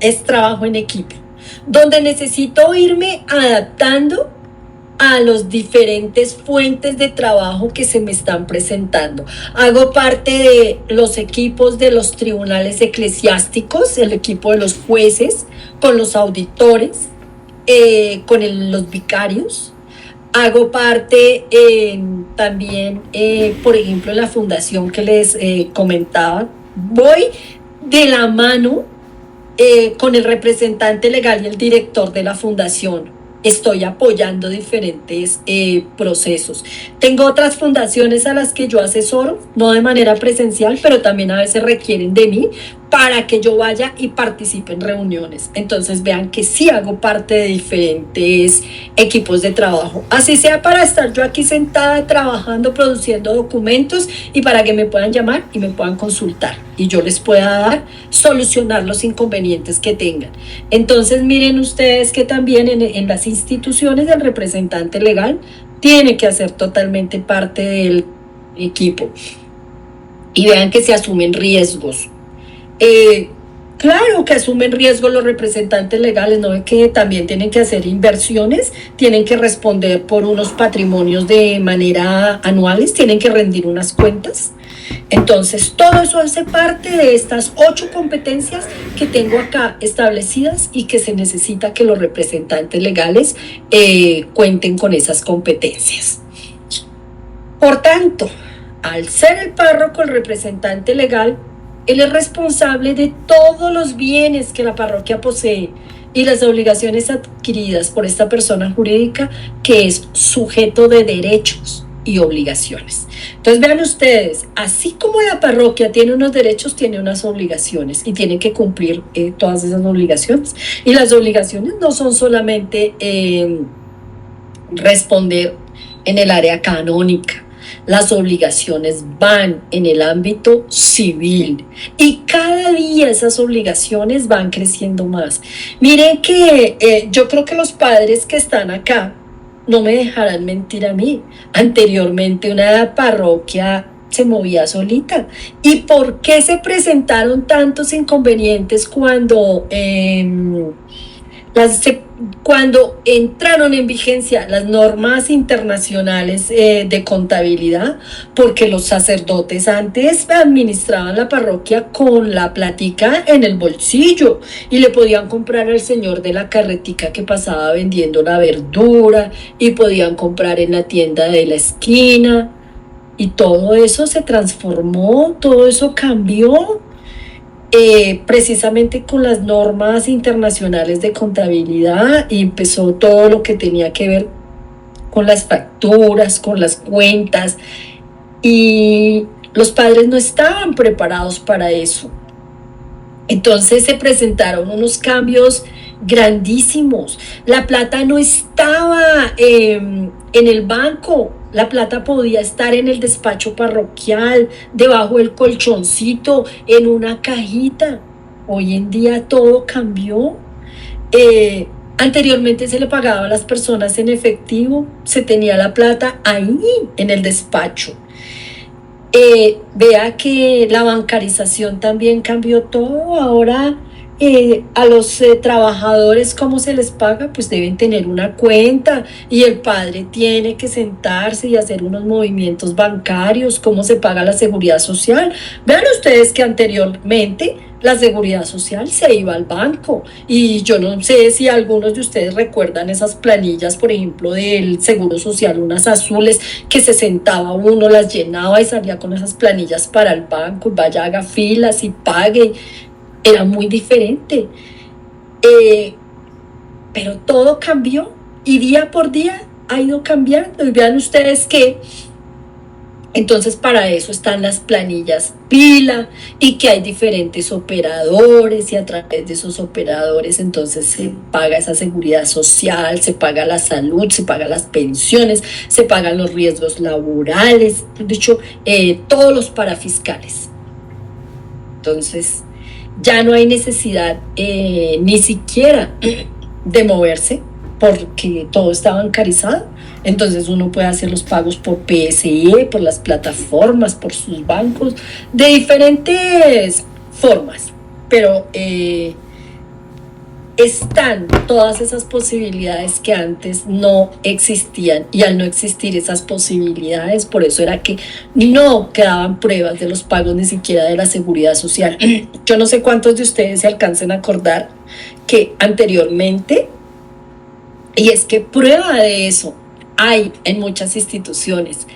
es trabajo en equipo, donde necesito irme adaptando a los diferentes fuentes de trabajo que se me están presentando. Hago parte de los equipos de los tribunales eclesiásticos, el equipo de los jueces, con los auditores, los vicarios. Hago parte también, por ejemplo, en la fundación que les comentaba. Voy de la mano con el representante legal y el director de la fundación. Estoy apoyando diferentes procesos. Tengo otras fundaciones a las que yo asesoro, no de manera presencial, pero también a veces requieren de mí para que yo vaya y participe en reuniones. Entonces vean que sí hago parte de diferentes equipos de trabajo. Así sea para estar yo aquí sentada trabajando, produciendo documentos y para que me puedan llamar y me puedan consultar y yo les pueda solucionar los inconvenientes que tengan. Entonces miren ustedes que también en las instituciones el representante legal tiene que hacer totalmente parte del equipo. Y vean que se asumen riesgos. Claro que asumen riesgo los representantes legales, ¿no? Que también tienen que hacer inversiones, tienen que responder por unos patrimonios de manera anuales, tienen que rendir unas cuentas. Entonces, todo eso hace parte de estas 8 competencias que tengo acá establecidas y que se necesita que los representantes legales cuenten con esas competencias. Por tanto, al ser el párroco, el representante legal, él es responsable de todos los bienes que la parroquia posee y las obligaciones adquiridas por esta persona jurídica que es sujeto de derechos y obligaciones. Entonces vean ustedes, así como la parroquia tiene unos derechos, tiene unas obligaciones y tiene que cumplir todas esas obligaciones. Y las obligaciones no son solamente responder en el área canónica. Las obligaciones van en el ámbito civil y cada día esas obligaciones van creciendo más. Miren que yo creo que los padres que están acá no me dejarán mentir a mí. Anteriormente una parroquia se movía solita. ¿Y por qué se presentaron tantos inconvenientes cuando entraron en vigencia las normas internacionales de contabilidad? Porque los sacerdotes antes administraban la parroquia con la platica en el bolsillo y le podían comprar al señor de la carretica que pasaba vendiendo la verdura y podían comprar en la tienda de la esquina y todo eso se transformó, todo eso cambió. Precisamente con las normas internacionales de contabilidad y empezó todo lo que tenía que ver con las facturas, con las cuentas y los padres no estaban preparados para eso. Entonces se presentaron unos cambios grandísimos. La plata no estaba en el banco. La plata podía estar en el despacho parroquial, debajo del colchoncito, en una cajita. Hoy en día todo cambió. Anteriormente se le pagaba a las personas en efectivo, se tenía la plata ahí en el despacho. Vea que la bancarización también cambió todo. Ahora a los trabajadores, ¿cómo se les paga? Pues deben tener una cuenta y el padre tiene que sentarse y hacer unos movimientos bancarios. ¿Cómo se paga la seguridad social? Vean ustedes que anteriormente la seguridad social se iba al banco y yo no sé si algunos de ustedes recuerdan esas planillas, por ejemplo, del Seguro Social, unas azules que se sentaba uno, las llenaba y salía con esas planillas para el banco, vaya, haga filas y pague. Era muy diferente, pero todo cambió y día por día ha ido cambiando. Y vean ustedes que entonces para eso están las planillas pila y que hay diferentes operadores y a través de esos operadores entonces se paga esa seguridad social, se paga la salud, se pagan las pensiones, se pagan los riesgos laborales, de hecho todos los parafiscales. Entonces ya no hay necesidad ni siquiera de moverse porque todo está bancarizado. Entonces uno puede hacer los pagos por PSE, por las plataformas, por sus bancos, de diferentes formas. Pero están todas esas posibilidades que antes no existían, y al no existir esas posibilidades, por eso era que no quedaban pruebas de los pagos ni siquiera de la seguridad social. Yo no sé cuántos de ustedes se alcancen a acordar que anteriormente, y es que prueba de eso hay en muchas instituciones,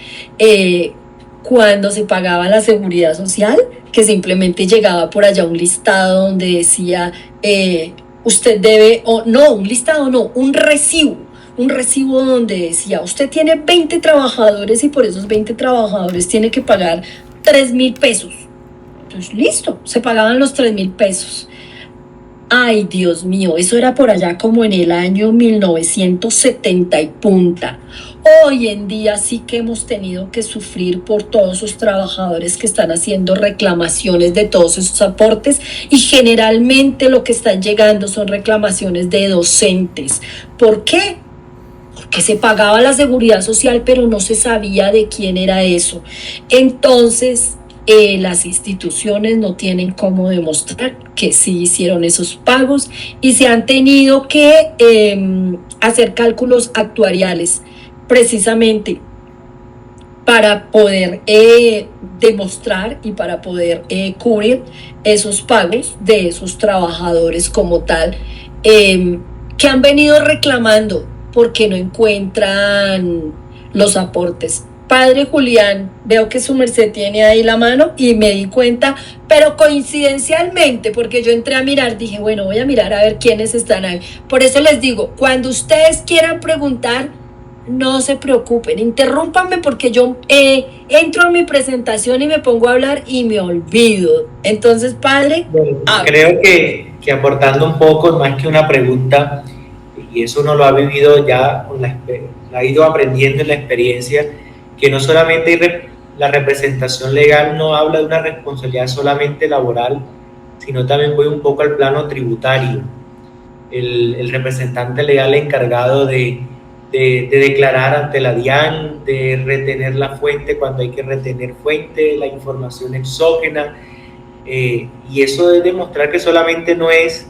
cuando se pagaba la seguridad social, que simplemente llegaba por allá un listado donde decía, usted debe, o no, un listado no, un recibo donde decía, usted tiene 20 trabajadores y por esos 20 trabajadores tiene que pagar 3.000 pesos. Entonces, listo, se pagaban los 3.000 pesos. Ay, Dios mío, eso era por allá como en el año 1970 y punta. Hoy en día sí que hemos tenido que sufrir por todos esos trabajadores que están haciendo reclamaciones de todos esos aportes, y generalmente lo que están llegando son reclamaciones de docentes. ¿Por qué? Porque se pagaba la seguridad social, pero no se sabía de quién era eso. Entonces, las instituciones no tienen cómo demostrar que sí hicieron esos pagos, y se han tenido que hacer cálculos actuariales precisamente para poder demostrar y para poder cubrir esos pagos de esos trabajadores como tal, que han venido reclamando porque no encuentran los aportes. Padre Julián, veo que su merced tiene ahí la mano y me di cuenta, pero coincidencialmente, porque yo entré a mirar, dije, bueno, voy a mirar a ver quiénes están ahí. Por eso les digo, cuando ustedes quieran preguntar, no se preocupen, interrúmpanme, porque yo entro a mi presentación y me pongo a hablar y me olvido. Entonces, padre, bueno, creo que aportando un poco, más que una pregunta, y eso uno lo ha vivido ya, ha ido aprendiendo en la experiencia, que no solamente la representación legal no habla de una responsabilidad solamente laboral, sino también voy un poco al plano tributario. El representante legal encargado de declarar ante la DIAN, de retener la fuente cuando hay que retener fuente, la información exógena, y eso es demostrar que solamente no es,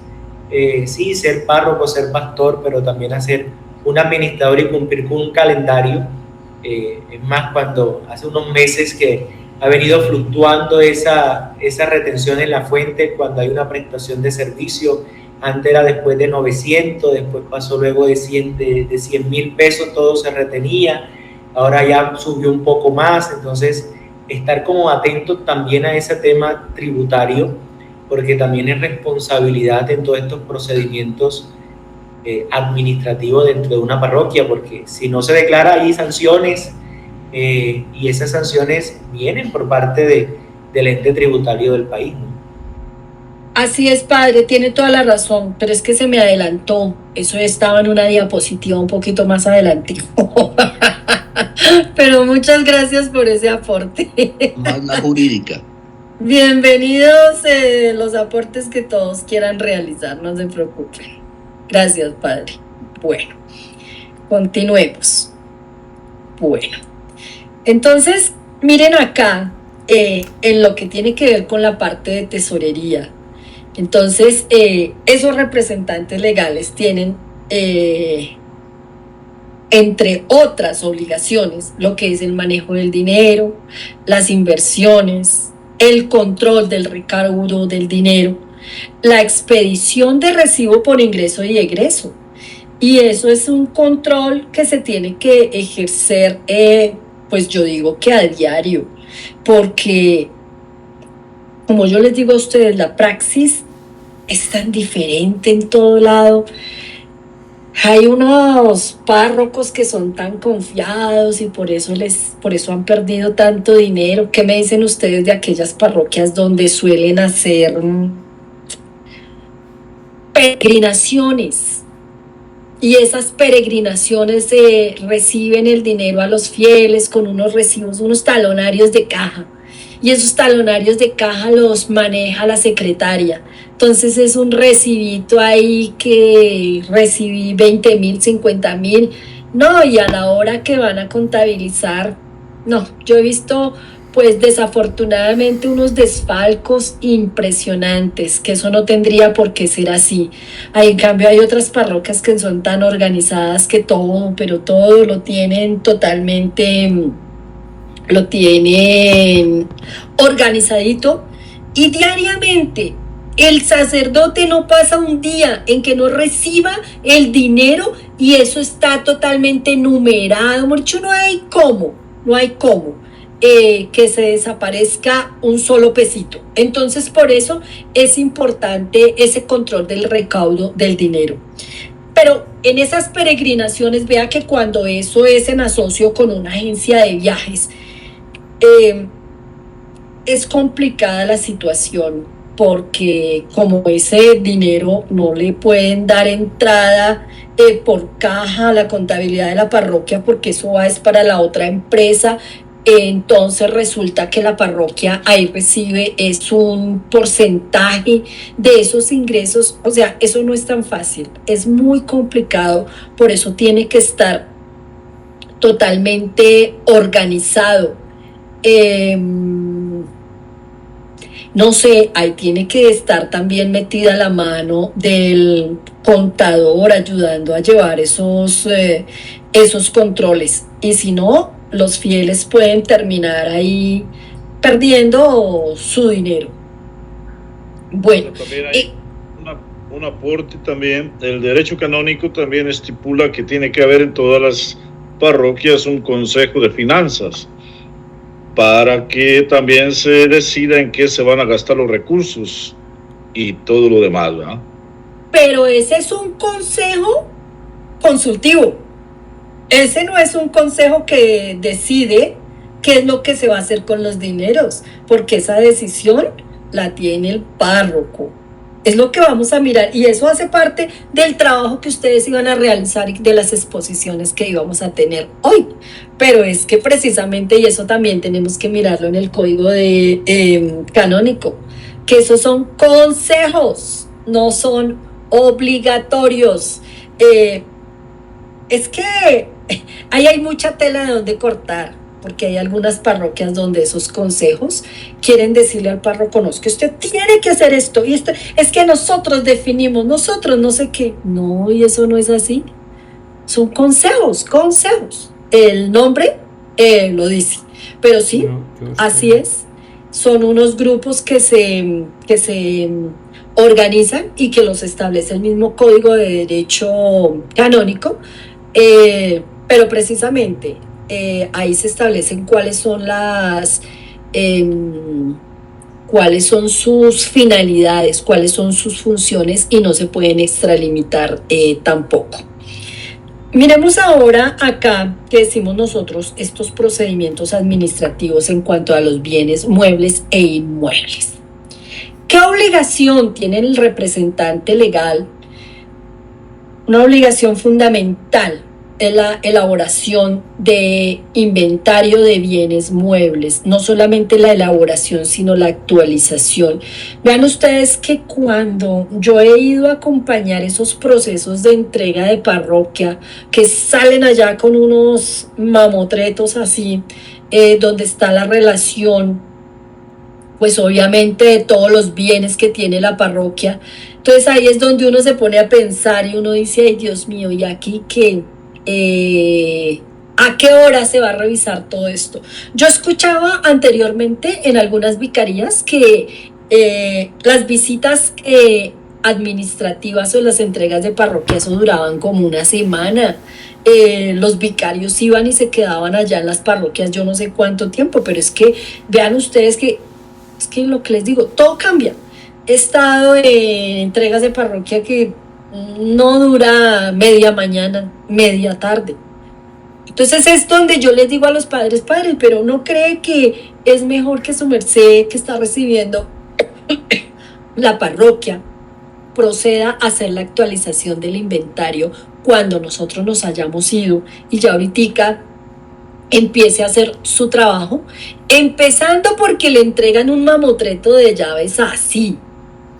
sí, ser párroco, ser pastor, pero también hacer un administrador y cumplir con un calendario. Es más, cuando hace unos meses que ha venido fluctuando esa retención en la fuente cuando hay una prestación de servicio. Antes era después de 900, después pasó luego de 100.000 pesos, todo se retenía, ahora ya subió un poco más. Entonces, estar como atentos también a ese tema tributario, porque también es responsabilidad en todos estos procedimientos administrativo dentro de una parroquia, porque si no se declara hay sanciones, y esas sanciones vienen por parte del ente tributario del país, ¿no? Así es, padre, tiene toda la razón, pero es que se me adelantó. Eso estaba en una diapositiva un poquito más adelante. Pero muchas gracias por ese aporte. Magna jurídica. Bienvenidos los aportes que todos quieran realizar, no se preocupen. Gracias, padre. Bueno, continuemos. Bueno, entonces, miren acá, en lo que tiene que ver con la parte de tesorería. Entonces, esos representantes legales tienen, entre otras obligaciones, lo que es el manejo del dinero, las inversiones, el control del recaudo del dinero, la expedición de recibo por ingreso y egreso. Y eso es un control que se tiene que ejercer, pues yo digo que a diario, porque, como yo les digo a ustedes, la praxis es tan diferente en todo lado. Hay unos párrocos que son tan confiados y por eso han perdido tanto dinero. ¿Qué me dicen ustedes de aquellas parroquias donde suelen hacer peregrinaciones? Y esas peregrinaciones reciben el dinero a los fieles con unos recibos, unos talonarios de caja. Y esos talonarios de caja los maneja la secretaria. Entonces es un recibito ahí que recibí 20.000, 50.000. No, y a la hora que van a contabilizar, no, yo he visto pues desafortunadamente unos desfalcos impresionantes, que eso no tendría por qué ser así. Ahí, en cambio, hay otras parroquias que son tan organizadas que todo, pero todo lo tienen totalmente, lo tienen organizadito, y diariamente el sacerdote no pasa un día en que no reciba el dinero, y eso está totalmente numerado. Mucho no hay cómo, no hay cómo que se desaparezca un solo pesito. Entonces, por eso es importante ese control del recaudo del dinero. Pero en esas peregrinaciones, vea que cuando eso es en asocio con una agencia de viajes, es complicada la situación, porque como ese dinero no le pueden dar entrada por caja a la contabilidad de la parroquia, porque eso va es para la otra empresa. Entonces resulta que la parroquia ahí recibe es un porcentaje de esos ingresos. O sea, eso no es tan fácil, es muy complicado. Por eso tiene que estar totalmente organizado. No sé, ahí tiene que estar también metida la mano del contador ayudando a llevar esos controles. Y si no, los fieles pueden terminar ahí perdiendo su dinero. Bueno, también hay un aporte también. El derecho canónico también estipula que tiene que haber en todas las parroquias un consejo de finanzas para que también se decida en qué se van a gastar los recursos y todo lo demás, ¿verdad? Pero ese es un consejo consultivo. Ese no es un consejo que decide qué es lo que se va a hacer con los dineros, porque esa decisión la tiene el párroco. Es lo que vamos a mirar, y eso hace parte del trabajo que ustedes iban a realizar y de las exposiciones que íbamos a tener hoy. Pero es que precisamente, y eso también tenemos que mirarlo en el código canónico, que esos son consejos, no son obligatorios. Es que ahí hay mucha tela de donde cortar, porque hay algunas parroquias donde esos consejos quieren decirle al párroco: no, es que usted tiene que hacer esto, y esto, es que nosotros definimos, nosotros no sé qué. No, y eso no es así. Son consejos. El nombre lo dice, pero sí, así es. Son unos grupos que se organizan y que los establece el mismo Código de Derecho Canónico, pero precisamente ahí se establecen cuáles son cuáles son sus finalidades, cuáles son sus funciones, y no se pueden extralimitar tampoco. Miremos ahora acá que decimos nosotros estos procedimientos administrativos en cuanto a los bienes muebles e inmuebles. ¿Qué obligación tiene el representante legal? Una obligación fundamental es la elaboración de inventario de bienes muebles, no solamente la elaboración, sino la actualización. Vean ustedes que cuando yo he ido a acompañar esos procesos de entrega de parroquia, que salen allá con unos mamotretos así, donde está la relación, pues obviamente, de todos los bienes que tiene la parroquia. Entonces ahí es donde uno se pone a pensar y uno dice: ay, Dios mío, ¿y aquí qué? ¿A qué hora se va a revisar todo esto? Yo escuchaba anteriormente en algunas vicarías que las visitas administrativas o las entregas de parroquia, eso duraban como una semana. Los vicarios iban y se quedaban allá en las parroquias yo no sé cuánto tiempo, pero es que vean ustedes que es que lo que les digo, todo cambia. He estado en entregas de parroquia que no dura media mañana, media tarde. Entonces es donde yo les digo a los padres: padres, pero ¿no cree que es mejor que su merced, que está recibiendo la parroquia, proceda a hacer la actualización del inventario cuando nosotros nos hayamos ido, y ya ahorita empiece a hacer su trabajo, empezando porque le entregan un mamotreto de llaves así,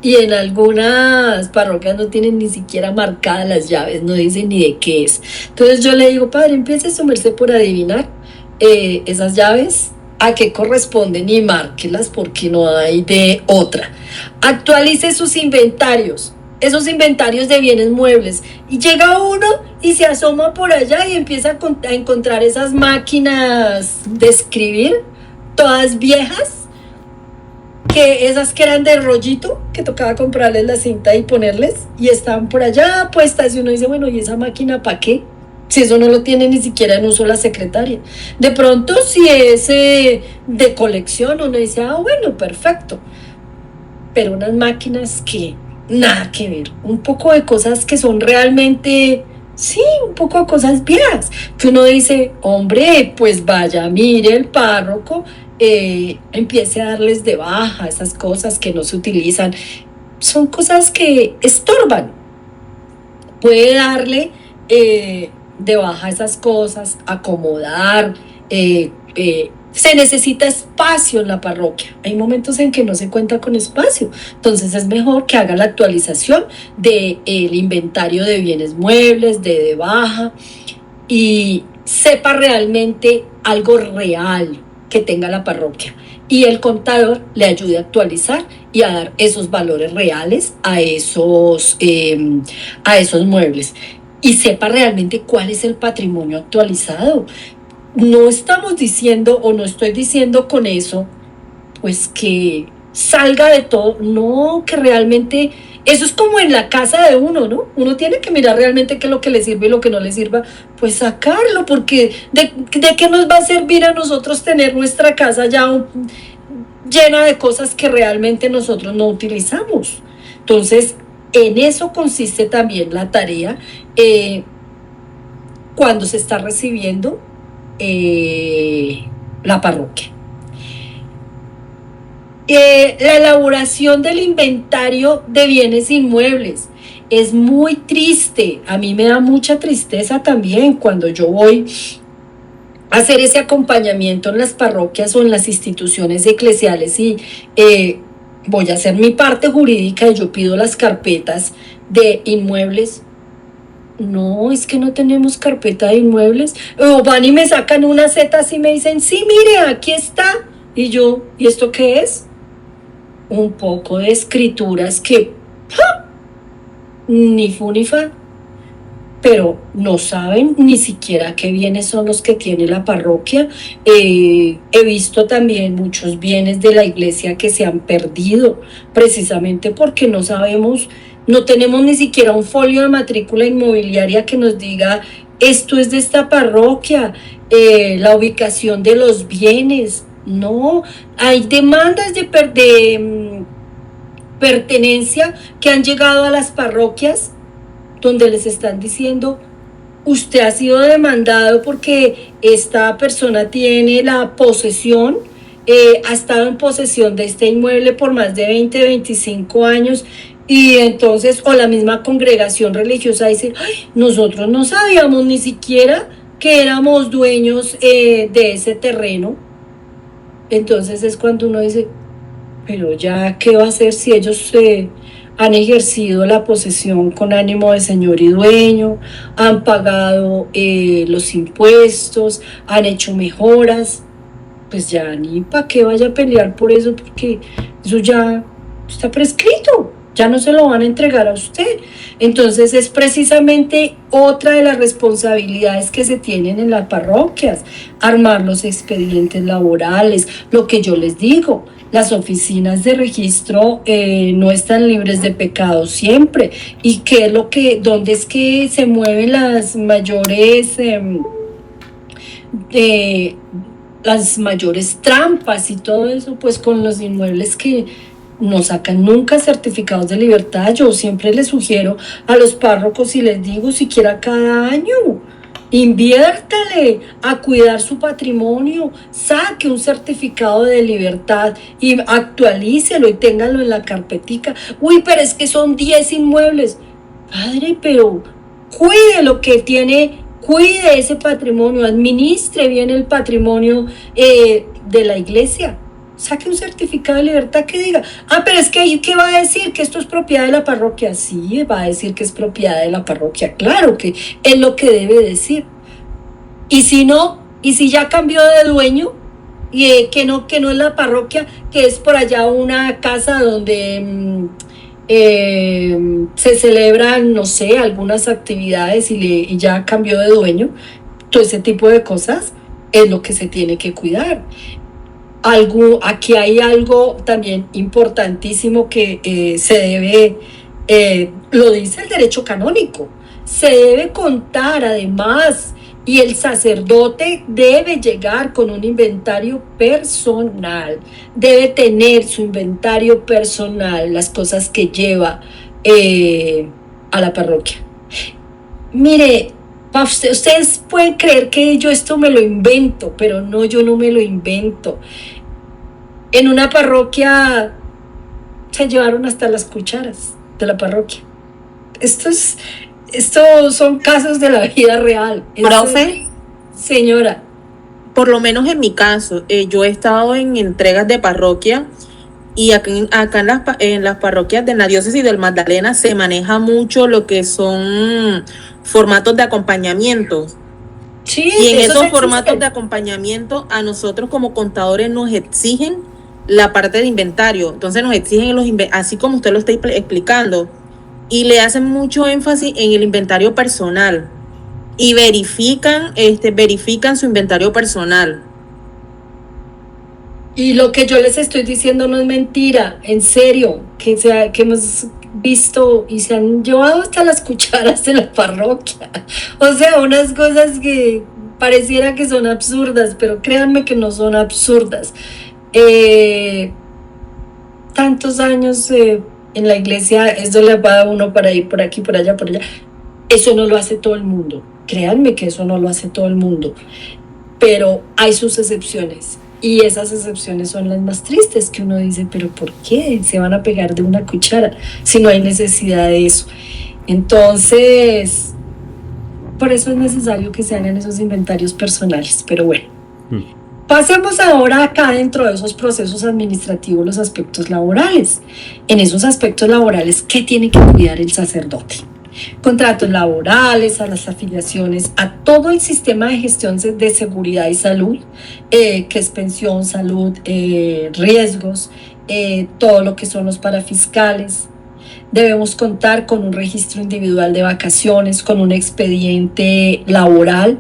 y en algunas parroquias no tienen ni siquiera marcadas las llaves, no dicen ni de qué es? Entonces yo le digo: padre, empiece su merced por adivinar esas llaves, a qué corresponden y márquelas porque no hay de otra. Actualice sus inventarios, esos inventarios de bienes muebles. Y llega uno y se asoma por allá y empieza a encontrar esas máquinas de escribir, todas viejas, que esas que eran de rollito, que tocaba comprarles la cinta y ponerles, y estaban por allá puestas, y uno dice, bueno, ¿y esa máquina para qué? Si eso no lo tiene ni siquiera en uso la secretaria. De pronto, si es de colección, uno dice, ah, bueno, perfecto. Pero unas máquinas que nada que ver, un poco de cosas que son realmente, sí, un poco de cosas viejas, que uno dice, hombre, pues vaya, mire el párroco, empiece a darles de baja esas cosas que no se utilizan, son cosas que estorban, puede darle de baja esas cosas, acomodar, se necesita espacio en la parroquia. Hay momentos en que no se cuenta con espacio. Entonces es mejor que haga la actualización del inventario de bienes muebles, de baja, y sepa realmente algo real que tenga la parroquia. Y el contador le ayude a actualizar y a dar esos valores reales a esos muebles. Y sepa realmente cuál es el patrimonio actualizado. No estamos diciendo, o no estoy diciendo con eso, pues que salga de todo, no, que realmente, eso es como en la casa de uno, ¿no? Uno tiene que mirar realmente qué es lo que le sirve y lo que no le sirva, pues sacarlo, porque ¿de qué nos va a servir a nosotros tener nuestra casa ya llena de cosas que realmente nosotros no utilizamos? Entonces, en eso consiste también la tarea cuando se está recibiendo la parroquia. La elaboración del inventario de bienes inmuebles es muy triste. A mí me da mucha tristeza también cuando yo voy a hacer ese acompañamiento en las parroquias o en las instituciones eclesiales y voy a hacer mi parte jurídica y yo pido las carpetas de inmuebles. No, es que no tenemos carpeta de inmuebles. O van y me sacan una Z así y me dicen, sí, mire, aquí está. Y yo, ¿y esto qué es? Un poco de escrituras que ni fu ni fa, pero no saben ni siquiera qué bienes son los que tiene la parroquia. He visto también muchos bienes de la iglesia que se han perdido precisamente porque no sabemos. No tenemos ni siquiera un folio de matrícula inmobiliaria que nos diga esto es de esta parroquia, la ubicación de los bienes. No, hay demandas de pertenencia que han llegado a las parroquias donde les están diciendo usted ha sido demandado porque esta persona tiene la posesión, ha estado en posesión de este inmueble por más de 20, 25 años. Y entonces, o la misma congregación religiosa dice, ay, nosotros no sabíamos ni siquiera que éramos dueños de ese terreno. Entonces es cuando uno dice, pero ya, ¿qué va a hacer si ellos han ejercido la posesión con ánimo de señor y dueño, han pagado los impuestos, han hecho mejoras? Pues ya ni para qué vaya a pelear por eso, porque eso ya está prescrito. Ya no se lo van a entregar a usted. Entonces es precisamente otra de las responsabilidades que se tienen en las parroquias, armar los expedientes laborales, lo que yo les digo, las oficinas de registro no están libres de pecado siempre. ¿Y qué es dónde es que se mueven las mayores trampas y todo eso? Pues con los inmuebles que no sacan nunca certificados de libertad. Yo siempre les sugiero a los párrocos y les digo, siquiera cada año, inviértale a cuidar su patrimonio, saque un certificado de libertad y actualícelo y ténganlo en la carpetica. Uy, pero es que son 10 inmuebles. Padre, pero cuide lo que tiene, cuide ese patrimonio, administre bien el patrimonio de la iglesia. Saque un certificado de libertad que diga, pero es que ¿qué va a decir? ¿Que esto es propiedad de la parroquia? Sí, va a decir que es propiedad de la parroquia, claro que es lo que debe decir. Y si no, y si ya cambió de dueño, que no es la parroquia, que es por allá una casa donde se celebran, no sé, algunas actividades y ya cambió de dueño. Todo ese tipo de cosas es lo que se tiene que cuidar. Aquí hay algo también importantísimo que se debe, lo dice el derecho canónico, se debe contar además, y el sacerdote debe llegar con un inventario personal, debe tener su inventario personal, las cosas que lleva a la parroquia. Mire, ustedes pueden creer que yo esto me lo invento, pero no, yo no me lo invento. En una parroquia se llevaron hasta las cucharas de la parroquia. Estos son casos de la vida real. Profe, señora. Por lo menos en mi caso, yo he estado en entregas de parroquia y acá en las parroquias de la diócesis del Magdalena se maneja mucho lo que son formatos de acompañamiento. Sí, y en esos formatos de acompañamiento a nosotros como contadores nos exigen la parte de inventario. Entonces nos exigen así como usted lo está explicando, y le hacen mucho énfasis en el inventario personal y verifican su inventario personal. Y lo que yo les estoy diciendo no es mentira, en serio, que hemos visto y se han llevado hasta las cucharas de la parroquia. O sea, unas cosas que pareciera que son absurdas, pero créanme que no son absurdas. Tantos años en la iglesia, esto le va a uno para ir por aquí, por allá, por allá. Eso no lo hace todo el mundo. Créanme que eso no lo hace todo el mundo. Pero hay sus excepciones. Y esas excepciones son las más tristes, que uno dice, pero ¿por qué se van a pegar de una cuchara si no hay necesidad de eso? Entonces, por eso es necesario que se hagan esos inventarios personales. Pero bueno, pasemos ahora acá dentro de esos procesos administrativos, los aspectos laborales. En esos aspectos laborales, ¿qué tiene que cuidar el sacerdote? Contratos laborales, a las afiliaciones, a todo el sistema de gestión de seguridad y salud, que es pensión, salud, riesgos, todo lo que son los parafiscales. Debemos contar con un registro individual de vacaciones, con un expediente laboral.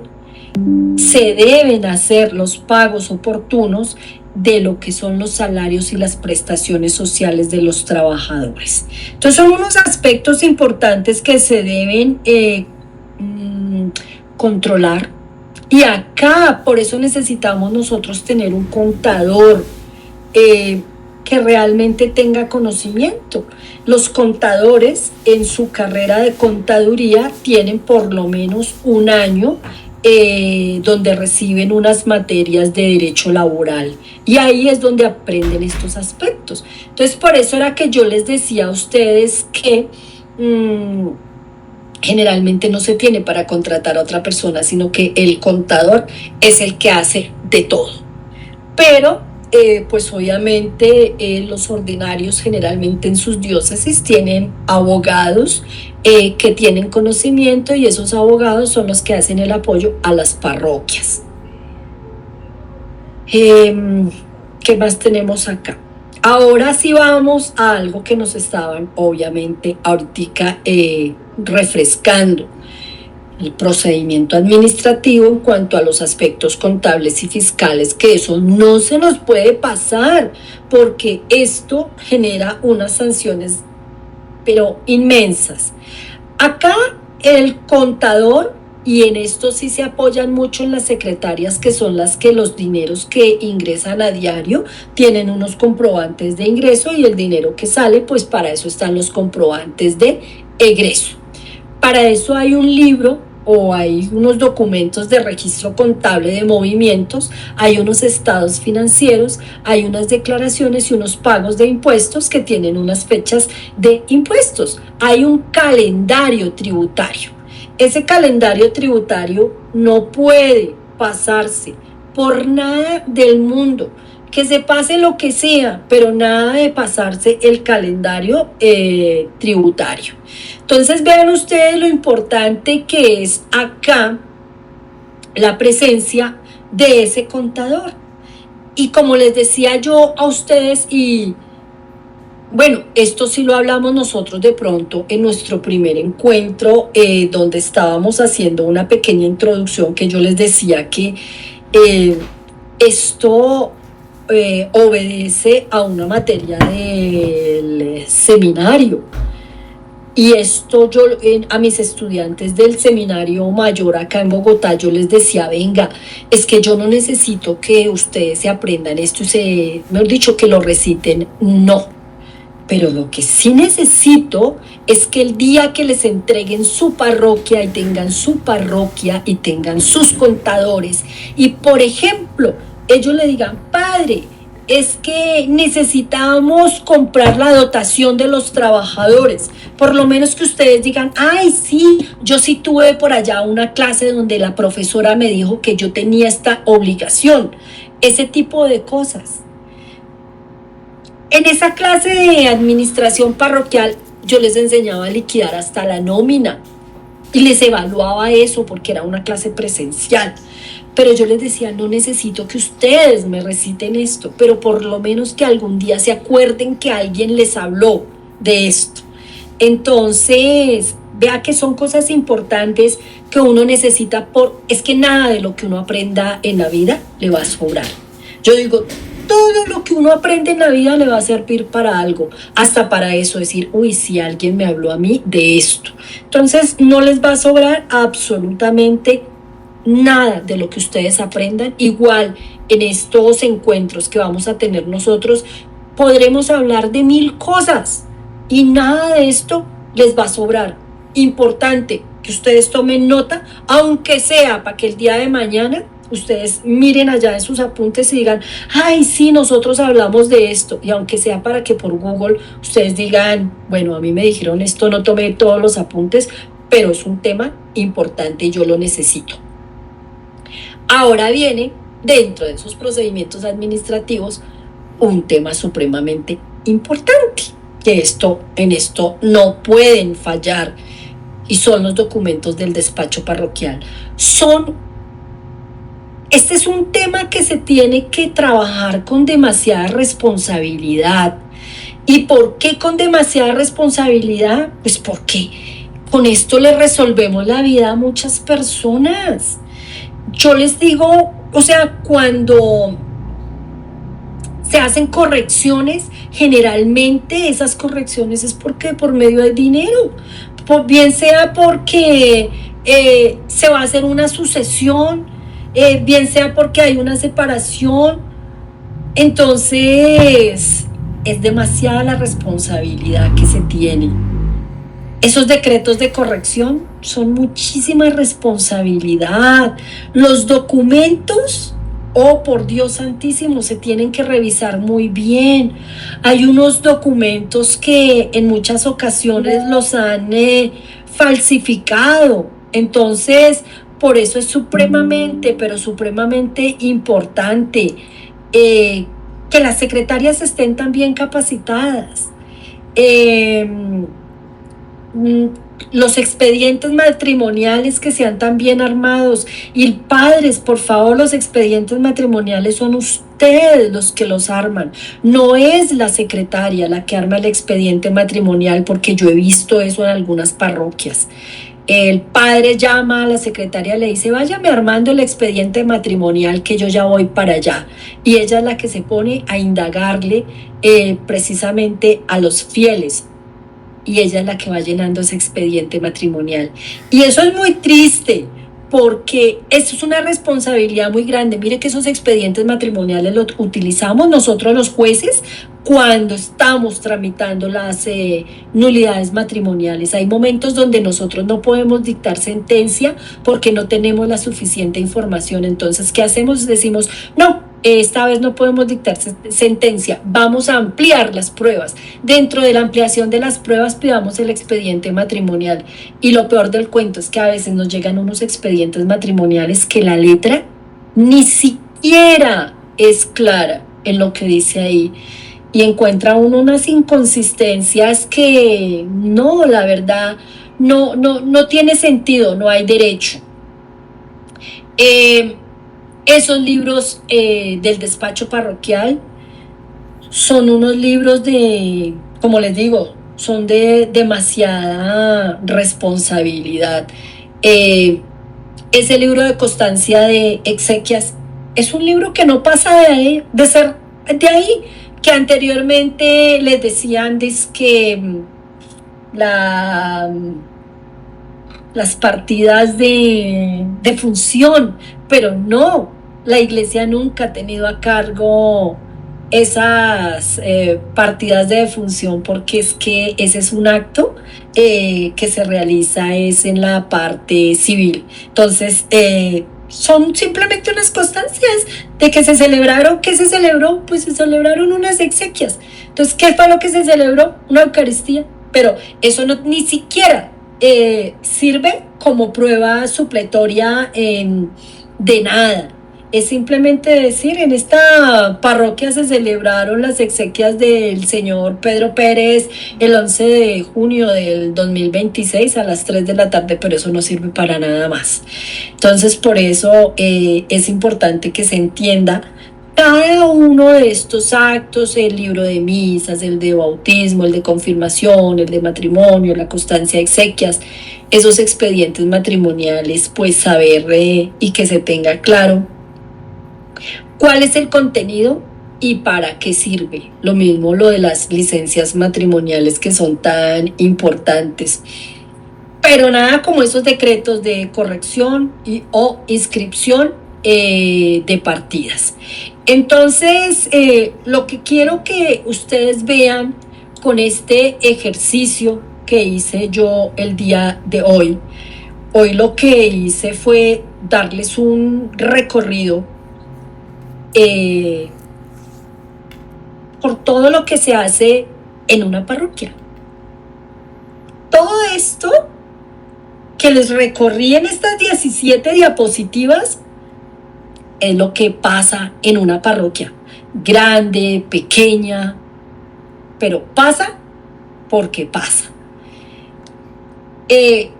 Se deben hacer los pagos oportunos de lo que son los salarios y las prestaciones sociales de los trabajadores. Entonces son unos aspectos importantes que se deben controlar, y acá por eso necesitamos nosotros tener un contador que realmente tenga conocimiento. Los contadores en su carrera de contaduría tienen por lo menos un año donde reciben unas materias de derecho laboral, y ahí es donde aprenden estos aspectos. Entonces por eso era que yo les decía a ustedes que generalmente no se tiene para contratar a otra persona, sino que el contador es el que hace de todo. Pero pues obviamente los ordinarios generalmente en sus diócesis tienen abogados que tienen conocimiento, y esos abogados son los que hacen el apoyo a las parroquias. ¿Qué más tenemos acá? Ahora sí vamos a algo que nos estaban obviamente ahorita refrescando: el procedimiento administrativo en cuanto a los aspectos contables y fiscales, que eso no se nos puede pasar, porque esto genera unas sanciones pero inmensas. Acá el contador, y en esto sí se apoyan mucho en las secretarias, que son las que los dineros que ingresan a diario tienen unos comprobantes de ingreso, y el dinero que sale, pues para eso están los comprobantes de egreso. Para eso hay un libro o hay unos documentos de registro contable de movimientos, hay unos estados financieros, hay unas declaraciones y unos pagos de impuestos que tienen unas fechas de impuestos. Hay un calendario tributario. Ese calendario tributario no puede pasarse por nada del mundo. Que se pase lo que sea, pero nada de pasarse el calendario tributario. Entonces vean ustedes lo importante que es acá la presencia de ese contador. Y como les decía yo a ustedes, y bueno, esto sí lo hablamos nosotros de pronto en nuestro primer encuentro, donde estábamos haciendo una pequeña introducción, que yo les decía que esto obedece a una materia del seminario. Y esto yo a mis estudiantes del seminario mayor acá en Bogotá, yo les decía, venga, es que yo no necesito que ustedes se aprendan esto y mejor dicho, que lo reciten, no. Pero lo que sí necesito es que el día que les entreguen su parroquia y tengan su parroquia y tengan sus contadores y, por ejemplo, ellos le digan, padre, es que necesitamos comprar la dotación de los trabajadores. Por lo menos que ustedes digan, ay, sí, yo sí tuve por allá una clase donde la profesora me dijo que yo tenía esta obligación. Ese tipo de cosas. En esa clase de administración parroquial yo les enseñaba a liquidar hasta la nómina y les evaluaba eso porque era una clase presencial. Pero yo les decía, no necesito que ustedes me reciten esto, pero por lo menos que algún día se acuerden que alguien les habló de esto. Entonces, vea que son cosas importantes que uno necesita, es que nada de lo que uno aprenda en la vida le va a sobrar. Yo digo, todo lo que uno aprende en la vida le va a servir para algo, hasta para eso, decir, uy, si alguien me habló a mí de esto. Entonces, no les va a sobrar absolutamente nada de lo que ustedes aprendan. Igual en estos encuentros que vamos a tener nosotros podremos hablar de 1000 cosas y nada de esto les va a sobrar. Importante que ustedes tomen nota, aunque sea para que el día de mañana ustedes miren allá en sus apuntes y digan, ay, sí, nosotros hablamos de esto, y aunque sea para que por Google ustedes digan, bueno, a mí me dijeron esto, no tomé todos los apuntes, pero es un tema importante y yo lo necesito. Ahora viene, dentro de esos procedimientos administrativos, un tema supremamente importante, que en esto no pueden fallar, y son los documentos del despacho parroquial. Este es un tema que se tiene que trabajar con demasiada responsabilidad. ¿Y por qué con demasiada responsabilidad? Pues porque con esto le resolvemos la vida a muchas personas. Yo les digo, o sea, cuando se hacen correcciones, generalmente esas correcciones es porque por medio de dinero, bien sea porque se va a hacer una sucesión, bien sea porque hay una separación. Entonces es demasiada la responsabilidad que se tiene. Esos decretos de corrección son muchísima responsabilidad. Los documentos, oh por Dios santísimo, se tienen que revisar muy bien. Hay unos documentos que en muchas ocasiones los han falsificado. Entonces, por eso es supremamente, pero supremamente importante que las secretarias estén también capacitadas. Los expedientes matrimoniales que sean tan bien armados. Y padres, por favor, los expedientes matrimoniales son ustedes los que los arman. No es la secretaria la que arma el expediente matrimonial, porque yo he visto eso en algunas parroquias. El padre llama a la secretaria, le dice, váyame armando el expediente matrimonial que yo ya voy para allá. Y ella es la que se pone a indagarle precisamente a los fieles. Y ella es la que va llenando ese expediente matrimonial. Y eso es muy triste, porque eso es una responsabilidad muy grande. Mire que esos expedientes matrimoniales los utilizamos nosotros los jueces cuando estamos tramitando las nulidades matrimoniales. Hay momentos donde nosotros no podemos dictar sentencia porque no tenemos la suficiente información. Entonces, ¿qué hacemos? Decimos, no, esta vez no podemos dictar sentencia, vamos a ampliar las pruebas. Dentro de la ampliación de las pruebas pidamos el expediente matrimonial. Y lo peor del cuento es que a veces nos llegan unos expedientes matrimoniales que la letra ni siquiera es clara en lo que dice ahí. Y encuentra uno unas inconsistencias que no, la verdad, no tiene sentido, no hay derecho. Esos libros del despacho parroquial son unos libros de, como les digo, son de demasiada responsabilidad. Ese libro de constancia de exequias es un libro que no pasa de ser de ahí, que anteriormente les decían que las partidas de función, pero no, la iglesia nunca ha tenido a cargo esas partidas de defunción, porque es que ese es un acto que se realiza es en la parte civil. Entonces, son simplemente unas constancias de que se celebraron. ¿Qué se celebró? Pues se celebraron unas exequias. Entonces, ¿qué fue lo que se celebró? Una Eucaristía. Pero eso no ni siquiera sirve como prueba supletoria de nada. Es simplemente decir, en esta parroquia se celebraron las exequias del señor Pedro Pérez el 11 de junio del 2026 a las 3 de la tarde, pero eso no sirve para nada más. Entonces, por eso es importante que se entienda cada uno de estos actos, el libro de misas, el de bautismo, el de confirmación, el de matrimonio, la constancia de exequias, esos expedientes matrimoniales, pues saber y que se tenga claro cuál es el contenido y para qué sirve. Lo mismo lo de las licencias matrimoniales, que son tan importantes. Pero nada como esos decretos de corrección o inscripción de partidas. Entonces, lo que quiero que ustedes vean con este ejercicio que hice yo el día de hoy lo que hice fue darles un recorrido por todo lo que se hace en una parroquia. Todo esto que les recorrí en estas 17 diapositivas es lo que pasa en una parroquia, grande, pequeña, pero pasa porque pasa. ¿Qué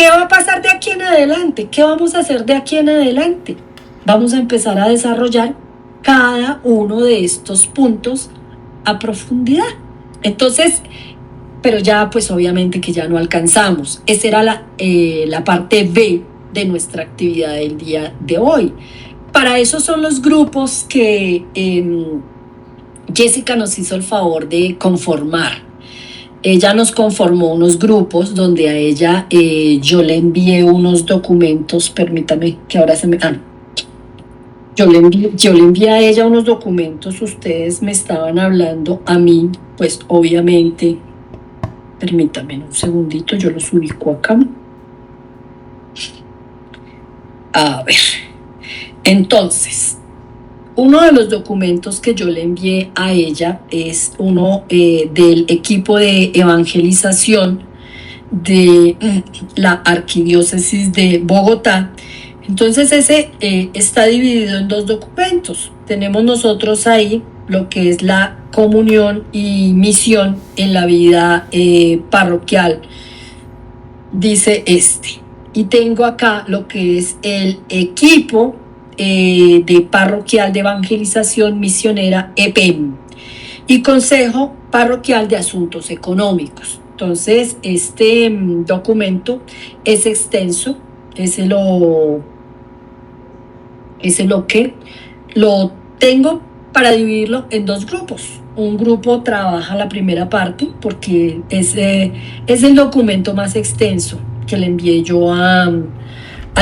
va a pasar de aquí en adelante? ¿Qué vamos a hacer de aquí en adelante? Vamos a empezar a desarrollar cada uno de estos puntos a profundidad. Entonces, pero ya pues obviamente que ya no alcanzamos. Esa era la parte B de nuestra actividad del día de hoy. Para eso son los grupos que Jessica nos hizo el favor de conformar. Ella nos conformó unos grupos donde a ella yo le envié unos documentos, permítame que ahora se me... Yo le envié a ella unos documentos, ustedes me estaban hablando a mí, pues obviamente, permítame un segundito, yo los ubico acá. A ver, entonces, uno de los documentos que yo le envié a ella es uno del equipo de evangelización de la Arquidiócesis de Bogotá. Entonces ese está dividido en dos documentos. Tenemos nosotros ahí lo que es la comunión y misión en la vida parroquial, dice este. Y tengo acá lo que es el equipo de parroquial de evangelización misionera EPEM y Consejo Parroquial de Asuntos Económicos. Entonces este documento es extenso, ese lo tengo para dividirlo en dos grupos. Un grupo trabaja la primera parte porque es el documento más extenso que le envié yo a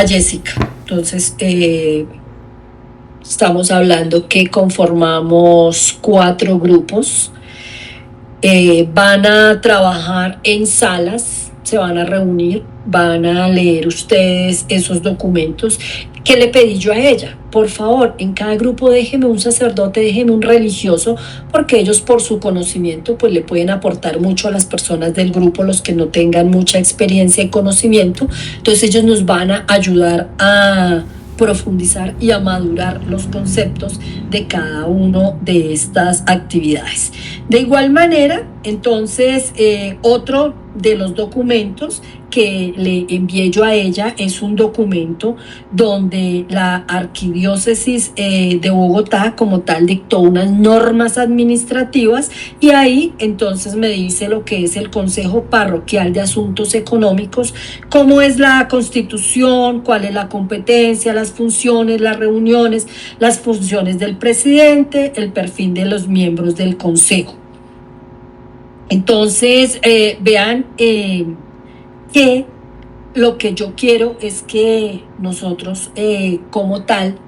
Jessica. Entonces estamos hablando que conformamos 4 grupos. Van a trabajar en salas, se van a reunir, van a leer ustedes esos documentos. ¿Qué le pedí yo a ella? Por favor, en cada grupo déjeme un sacerdote, déjeme un religioso, porque ellos por su conocimiento pues le pueden aportar mucho a las personas del grupo, los que no tengan mucha experiencia y conocimiento. Entonces ellos nos van a ayudar a profundizar y a madurar los conceptos de cada uno de estas actividades. De igual manera, entonces, otro de los documentos que le envié yo a ella es un documento donde la Arquidiócesis de Bogotá como tal dictó unas normas administrativas y ahí entonces me dice lo que es el Consejo Parroquial de Asuntos Económicos, cómo es la constitución, cuál es la competencia, las funciones, las reuniones, las funciones del presidente, el perfil de los miembros del consejo. Entonces, vean que lo que yo quiero es que nosotros como tal,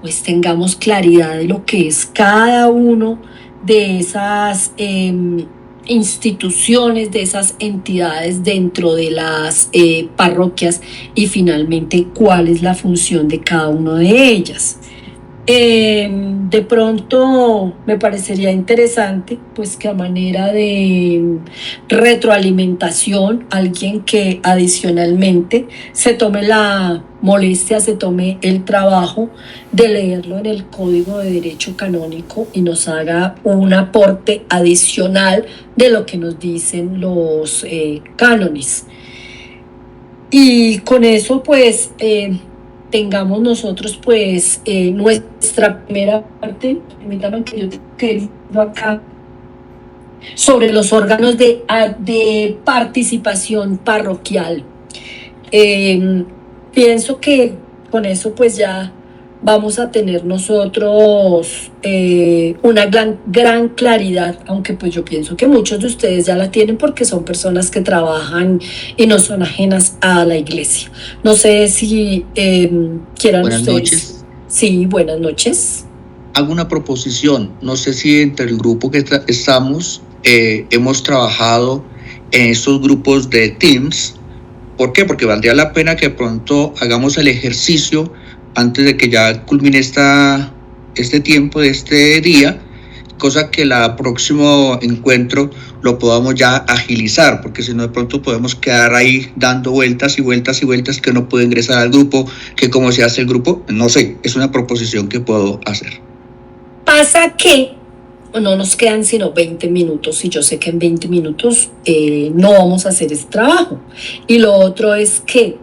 pues tengamos claridad de lo que es cada uno de esas instituciones, de esas entidades dentro de las parroquias y finalmente cuál es la función de cada una de ellas. De pronto me parecería interesante pues que a manera de retroalimentación alguien que adicionalmente se tome la molestia, se tome el trabajo de leerlo en el Código de Derecho Canónico y nos haga un aporte adicional de lo que nos dicen los cánones. Y con eso pues tengamos nosotros pues nuestra primera parte, permítanme que yo quede acá, sobre los órganos de participación parroquial. Pienso que con eso pues ya vamos a tener nosotros una gran claridad, aunque pues yo pienso que muchos de ustedes ya la tienen porque son personas que trabajan y no son ajenas a la iglesia. No sé si quieran Buenas ustedes. Noches. Sí, buenas noches. Hago una proposición. No sé si entre el grupo que estamos hemos trabajado en estos grupos de Teams. ¿Por qué? Porque valdría la pena que pronto hagamos el ejercicio antes de que ya culmine este tiempo de este día, cosa que el próximo encuentro lo podamos ya agilizar, porque si no de pronto podemos quedar ahí dando vueltas y vueltas y vueltas, que no puedo ingresar al grupo, que cómo se hace el grupo, no sé, es una proposición que puedo hacer. Pasa que no nos quedan sino 20 minutos y yo sé que en 20 minutos no vamos a hacer ese trabajo. Y lo otro es que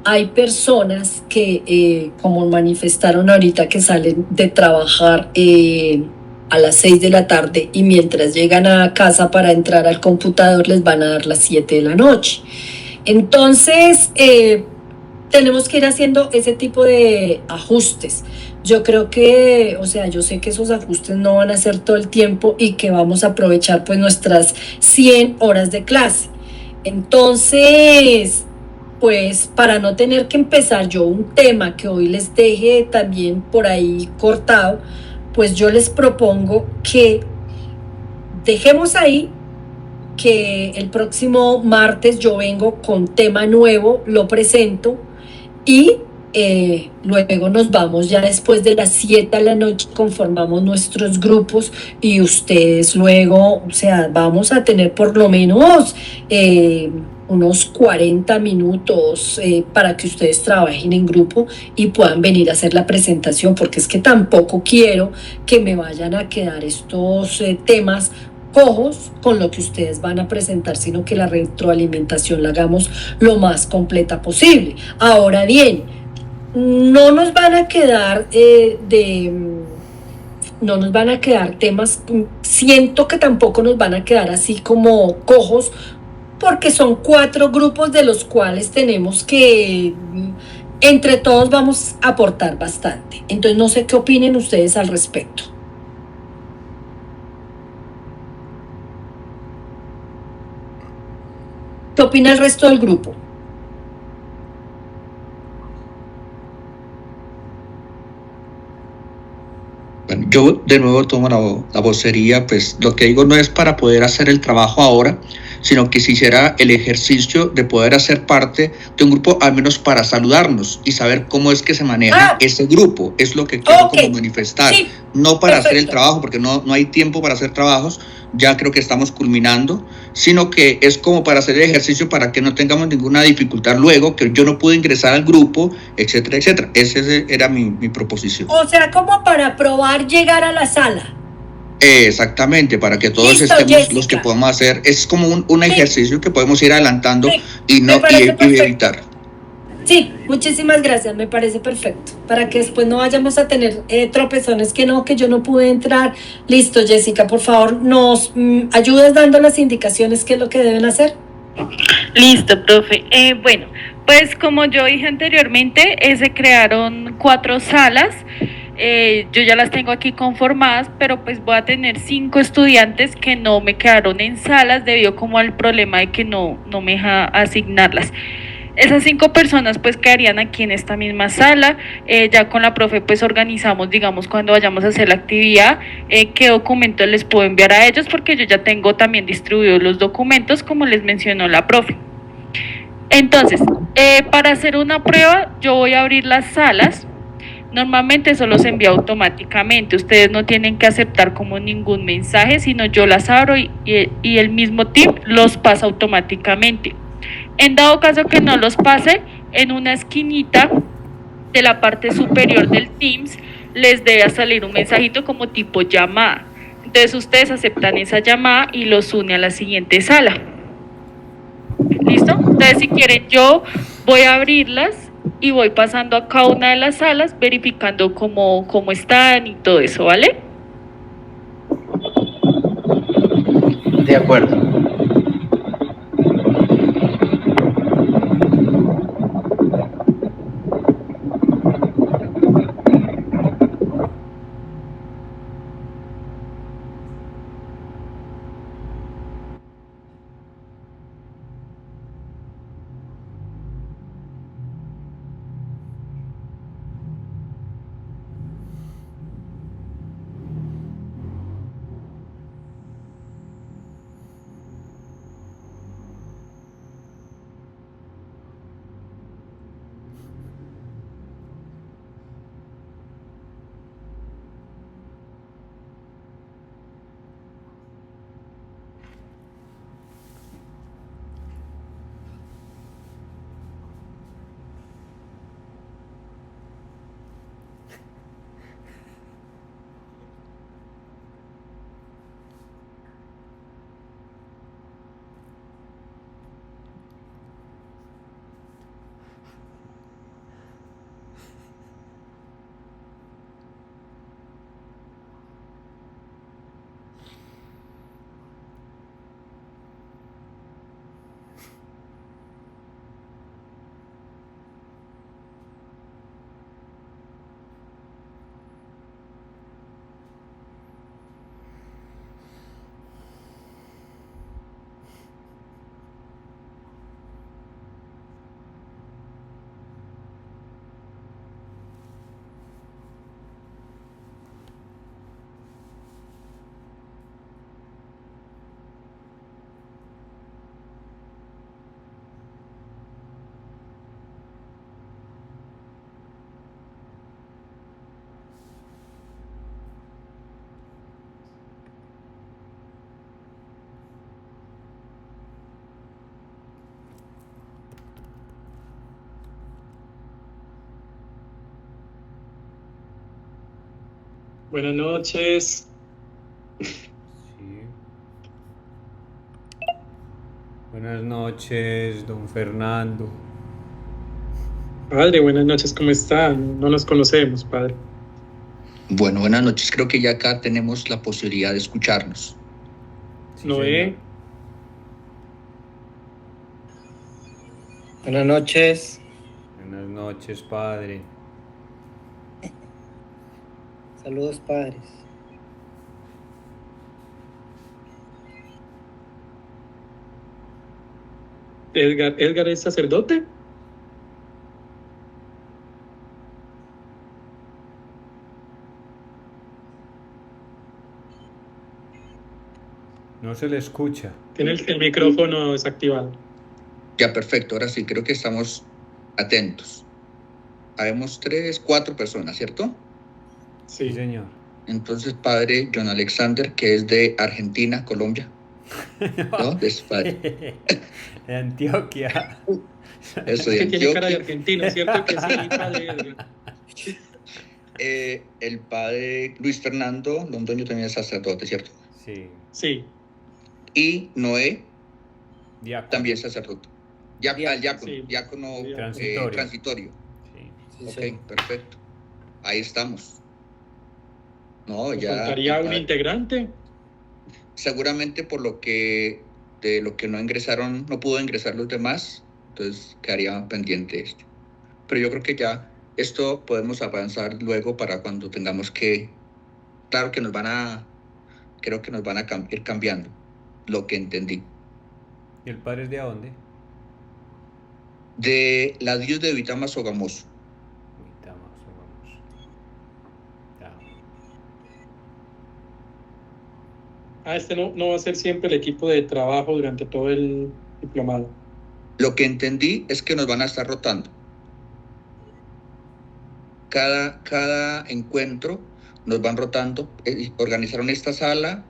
hay personas que, como manifestaron ahorita, que salen de trabajar a las 6 de la tarde y mientras llegan a casa para entrar al computador les van a dar las 7 de la noche. Entonces, tenemos que ir haciendo ese tipo de ajustes. Yo creo que, o sea, yo sé que esos ajustes no van a ser todo el tiempo y que vamos a aprovechar pues nuestras 100 horas de clase. Entonces, pues para no tener que empezar yo un tema que hoy les deje también por ahí cortado, pues yo les propongo que dejemos ahí que el próximo martes yo vengo con tema nuevo, lo presento y luego nos vamos ya después de las 7 de la noche, conformamos nuestros grupos y ustedes luego, o sea, vamos a tener por lo menos unos 40 minutos para que ustedes trabajen en grupo y puedan venir a hacer la presentación, porque es que tampoco quiero que me vayan a quedar estos temas cojos con lo que ustedes van a presentar, sino que la retroalimentación la hagamos lo más completa posible. Ahora bien, no nos van a quedar no nos van a quedar temas, siento que tampoco nos van a quedar así como cojos, porque son 4 grupos de los cuales tenemos que, entre todos vamos a aportar bastante. Entonces no sé qué opinen ustedes al respecto. ¿Qué opina el resto del grupo? Bueno, yo de nuevo tomo la vocería, pues lo que digo no es para poder hacer el trabajo ahora, sino que se hiciera el ejercicio de poder hacer parte de un grupo, al menos para saludarnos y saber cómo es que se maneja ese grupo. Es lo que quiero como manifestar. Sí, no para hacer el trabajo, porque no hay tiempo para hacer trabajos, ya creo que estamos culminando, sino que es como para hacer el ejercicio para que no tengamos ninguna dificultad luego, que yo no pude ingresar al grupo, etcétera, etcétera. Esa era mi proposición. O sea, como para probar llegar a la sala. Exactamente, para que todos Listo, estemos Jessica. los que podamos hacer. Es como un ejercicio que podemos ir adelantando Sí, y me no parece y perfecto. evitar. Sí, muchísimas gracias, me parece perfecto. Para que después no vayamos a tener tropezones que no, que yo no pude entrar. Listo, Jessica, por favor, nos ayudas dando las indicaciones qué es lo que deben hacer. Listo, profe. Bueno, pues como yo dije anteriormente, se crearon 4 salas. Yo ya las tengo aquí conformadas, pero pues voy a tener 5 estudiantes que no me quedaron en salas debido como al problema de que no me deja asignarlas. Esas 5 personas pues quedarían aquí en esta misma sala. Ya con la profe pues organizamos, digamos, cuando vayamos a hacer la actividad, qué documentos les puedo enviar a ellos, porque yo ya tengo también distribuidos los documentos como les mencionó la profe. Entonces, para hacer una prueba yo voy a abrir las salas. Normalmente eso los envía automáticamente, ustedes no tienen que aceptar como ningún mensaje, sino yo las abro y el mismo team los pasa automáticamente. En dado caso que no los pase, en una esquinita de la parte superior del Teams les debe salir un mensajito como tipo llamada. Entonces ustedes aceptan esa llamada y los une a la siguiente sala. ¿Listo? Entonces si quieren yo voy a abrirlas y voy pasando a cada una de las salas verificando cómo están y todo eso, ¿vale? De acuerdo. Buenas noches. Sí. Buenas noches, don Fernando. Padre, buenas noches, ¿cómo está? No nos conocemos, padre. Bueno, buenas noches. Creo que ya acá tenemos la posibilidad de escucharnos. Sí, Noé. señor. Buenas noches. Buenas noches, padre. Saludos, padres. ¿Edgar es sacerdote? No se le escucha. Tiene el micrófono desactivado. Ya, perfecto. Ahora sí, creo que estamos atentos. Habemos 3, 4 personas, ¿cierto? Sí, Sí. señor. Entonces, padre John Alexander, que es de Argentina, Colombia. ¿No? De padre. De Antioquia. Eso, Es de que tiene cara de Antioquia. argentino, ¿cierto que sí, padre Edgar? El padre Luis Fernando Londoño también es sacerdote, ¿cierto? Sí. Sí, Y Noé Diácono. también es sacerdote. Diácono, Sí. diácono Transitorio. transitorio. Sí. Sí, Ok, señor. perfecto. Ahí estamos. No, ¿nos ya. faltaría un integrante? Seguramente de lo que no ingresaron, no pudo ingresar los demás, entonces quedaría pendiente esto. Pero yo creo que ya esto podemos avanzar luego para cuando tengamos que, claro que creo que nos van a ir cambiando lo que entendí. ¿Y el padre es de dónde? De la Dios de Vitama Sogamoso. Vamos. Ya. Este no va a ser siempre el equipo de trabajo durante todo el diplomado. Lo que entendí es que nos van a estar rotando. Cada encuentro nos van rotando. Organizaron esta sala,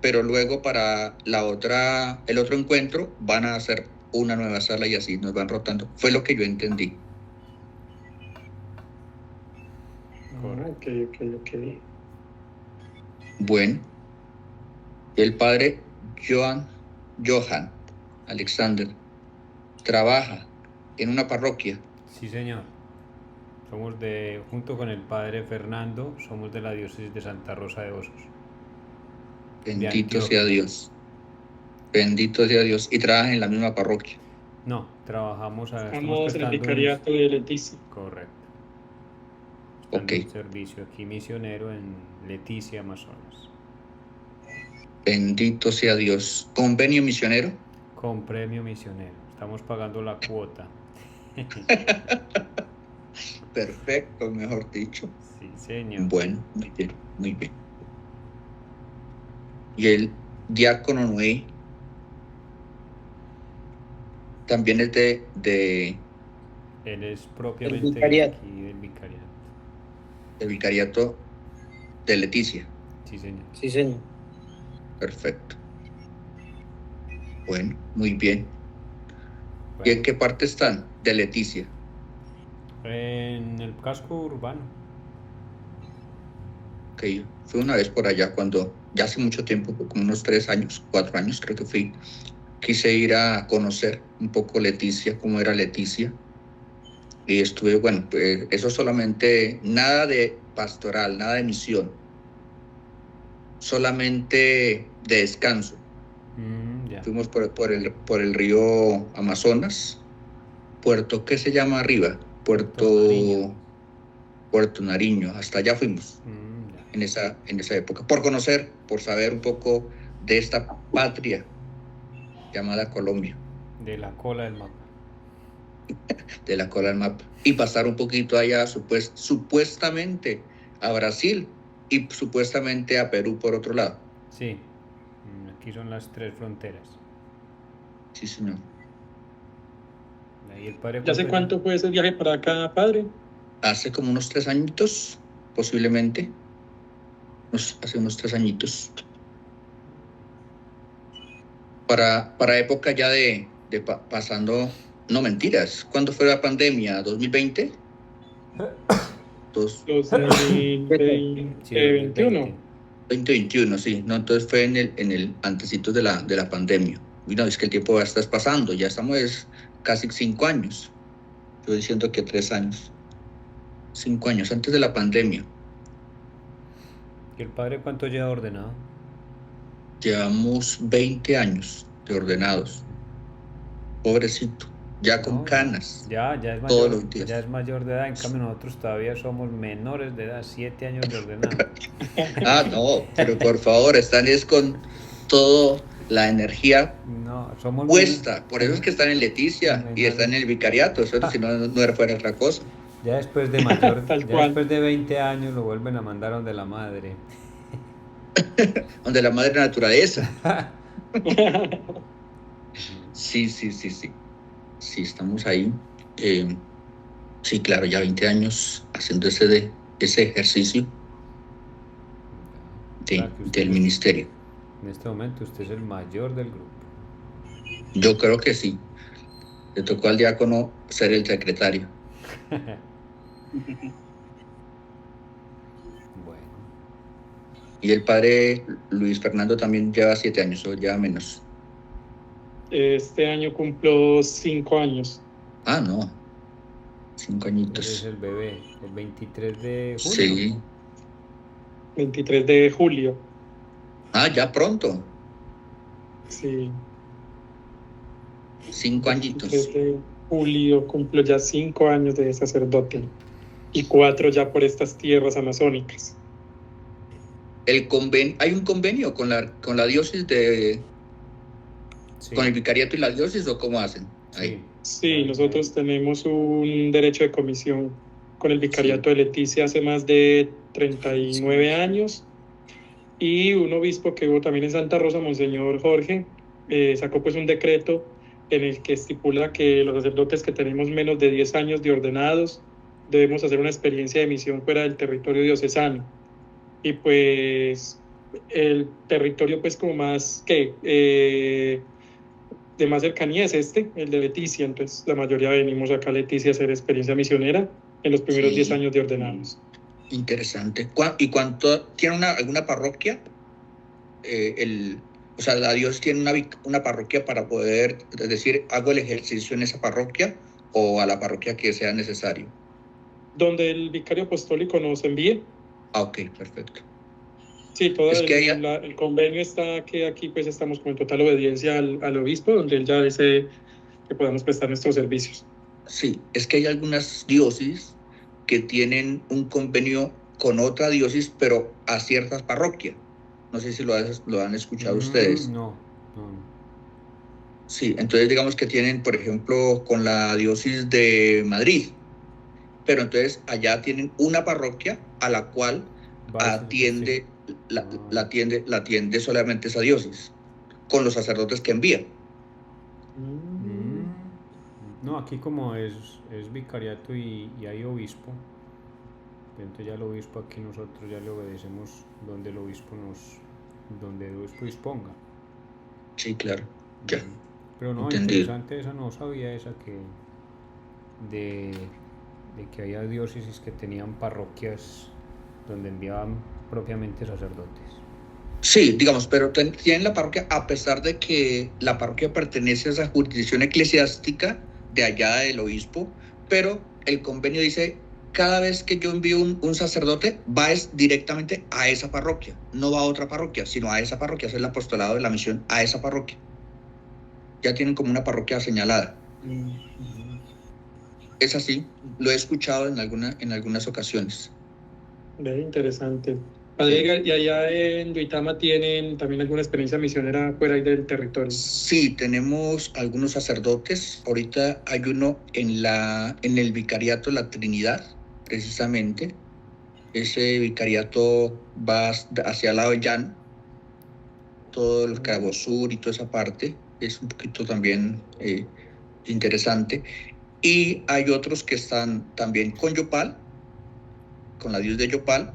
pero luego para el otro encuentro van a hacer una nueva sala y así nos van rotando. Fue lo que yo entendí. Correcto. Ok. Bueno, el padre Johan Alexander trabaja en una parroquia. Sí, señor. Somos junto con el padre Fernando, somos de la diócesis de Santa Rosa de Osos. Bendito sea Dios. Bendito sea Dios. Y trabaja en la misma parroquia. No, trabajamos Estamos en el prestando vicariato de Leticia. Correcto. Ok. Un servicio aquí misionero en Leticia, Amazonas. Bendito sea Dios. ¿Convenio misionero? Con premio misionero. Estamos pagando la cuota. Perfecto, mejor dicho. Sí, señor. Bueno, muy bien, muy bien. Y el diácono Noé también es de Él es propiamente El vicariato. aquí del vicariato. el vicariato de Leticia. Sí, señor. Sí, señor. Perfecto. Bueno, muy bien. ¿Y Bueno, en qué parte están de Leticia? en el casco urbano. Ok, fui una vez por allá ya hace mucho tiempo, como unos 3 años, 4 años creo que fui. Quise ir a conocer un poco Leticia, cómo era Leticia. Y estuve, bueno, pues eso solamente, nada de pastoral, nada de misión. Solamente de descanso. Ya. Fuimos por el río Amazonas. Puerto, ¿qué se llama arriba? Nariño. Puerto Nariño. Hasta allá fuimos Ya. en esa época. Por conocer, por saber un poco de esta patria llamada Colombia. De la cola del mapa. De la cola del mapa. Y pasar un poquito allá, supuestamente a Brasil y supuestamente a Perú por otro lado. Sí. Aquí son las 3 fronteras. Sí, señor. Ahí el padre ¿Ya sé cuánto fue ese viaje para acá, padre? Hace como unos 3 añitos, posiblemente. Hace unos 3 añitos. Para época ya de pasando, no mentiras, ¿cuándo fue la pandemia? ¿2020? 2021. 2021, sí, no, entonces fue en el antecitos de la pandemia. Y no, es que el tiempo ya está pasando, ya estamos casi 5 años. Yo diciendo que 3 años. 5 años antes de la pandemia. ¿Y el padre cuánto lleva ordenado? Llevamos 20 años de ordenados. Pobrecito, ya con canas. Ya es mayor, todos los días. ya es mayor de edad, en cambio nosotros todavía somos menores de edad, 7 años de ordenado. No, pero por favor, están con toda la energía No, somos puesta. Por eso es que están en Leticia y están en el vicariato. Eso si no fuera otra cosa. Ya después de mayor, Tal ya cual. después de 20 años lo vuelven a mandar donde la madre. Donde la madre naturaleza. Sí. Sí, estamos ahí. Sí, claro, ya 20 años haciendo ese ejercicio Claro que usted del ministerio. En este momento usted es el mayor del grupo. Yo creo que sí. Le tocó al diácono ser el secretario. Y el padre Luis Fernando también lleva 7 años o lleva menos. Este año cumplo 5 años. Ah, no. 5 Ese es añitos. el bebé, el 23 de julio. Sí. 23 de julio. Ah, ya pronto. Sí. 5 añitos. 23 de julio cumplo ya 5 años de sacerdote. Y 4 ya por estas tierras amazónicas. ¿Hay un convenio con la diócesis Sí. con el vicariato y la diócesis o cómo hacen? Ahí. Sí, nosotros tenemos un derecho de comisión con el vicariato de Leticia hace más de 39 años. Y un obispo que hubo también en Santa Rosa, Monseñor Jorge, sacó pues un decreto en el que estipula que los sacerdotes que tenemos menos de 10 años de ordenados debemos hacer una experiencia de misión fuera del territorio diocesano. Y pues el territorio pues como más de más cercanía es el de Leticia. Entonces la mayoría venimos acá a Leticia a hacer experiencia misionera en los primeros 10 años de ordenados. Interesante. ¿Y cuánto tiene alguna parroquia? O sea, la diócesis tiene una parroquia para poder, es decir, hago el ejercicio en esa parroquia o a la parroquia que sea necesario. Donde el vicario apostólico nos envíe. Ah, ok, perfecto. Sí, todo el convenio está que aquí pues estamos con total obediencia al obispo, donde él ya desee que podamos prestar nuestros servicios. Sí, es que hay algunas diócesis que tienen un convenio con otra diócesis, pero a ciertas parroquias. No sé si lo han escuchado ustedes. No. Sí, entonces digamos que tienen, por ejemplo, con la diócesis de Madrid, pero entonces allá tienen una parroquia a la cual atiende solamente esa diócesis, con los sacerdotes que envían. No, aquí como es vicariato y hay obispo, entonces ya el obispo aquí nosotros ya le obedecemos donde el obispo disponga. Sí, claro, ya. Pero no, entendido. Interesante esa, no sabía esa de que había diócesis que tenían parroquias donde enviaban propiamente sacerdotes. Sí, digamos, pero tienen la parroquia a pesar de que la parroquia pertenece a esa jurisdicción eclesiástica de allá del obispo, pero el convenio dice, cada vez que yo envío un sacerdote, va directamente a esa parroquia, no va a otra parroquia, sino a esa parroquia, es el apostolado de la misión a esa parroquia. Ya tienen como una parroquia señalada. Es así, lo he escuchado en algunas ocasiones. Interesante. Padre, ¿y allá en Duitama tienen también alguna experiencia misionera fuera del territorio? Sí, tenemos algunos sacerdotes. Ahorita hay uno en el vicariato La Trinidad, precisamente. Ese vicariato va hacia el lado de Llano, todo el Cabo Sur y toda esa parte. Es un poquito también interesante. Y hay otros que están también con Yopal, con la diócesis de Yopal,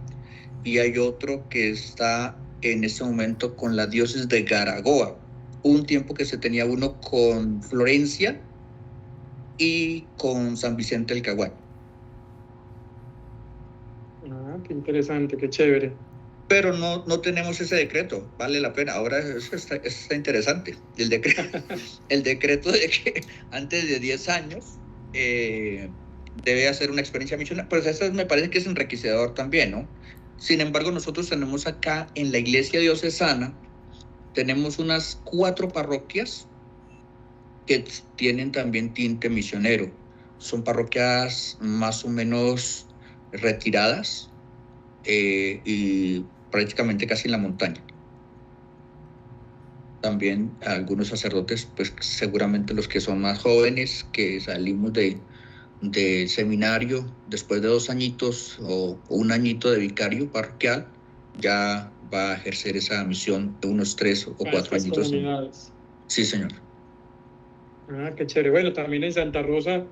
y hay otro que está en este momento con la diócesis de Garagoa. Hubo un tiempo que se tenía uno con Florencia y con San Vicente del Caguán. Ah, qué interesante, qué chévere. Pero no tenemos ese decreto, vale la pena. Ahora eso está interesante. El decreto de que antes de 10 años debe hacer una experiencia misionera, pues eso me parece que es enriquecedor también, ¿no? Sin embargo, nosotros tenemos acá en la iglesia diocesana, tenemos unas 4 parroquias que tienen también tinte misionero. Son parroquias más o menos retiradas y prácticamente casi en la montaña. También algunos sacerdotes, pues seguramente los que son más jóvenes, que salimos del seminario después de 2 añitos o 1 añito de vicario parroquial, ya va a ejercer esa misión de unos 3 o 4 añitos. Sí, señor. Ah, qué chévere. Bueno, también en Santa Rosa,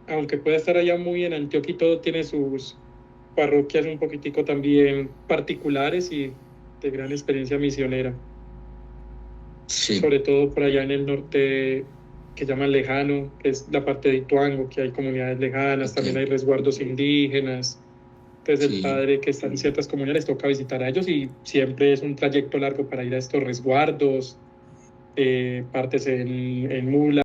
aunque pueda estar allá muy en Antioquia y todo, tiene sus parroquias un poquitico también particulares y de gran experiencia misionera. Sí. Sobre todo por allá en el norte, que llaman lejano, que es la parte de Ituango, que hay comunidades lejanas, también hay resguardos indígenas. Entonces Sí. el padre que está en ciertas comunidades toca visitar a ellos y siempre es un trayecto largo para ir a estos resguardos, partes en mula.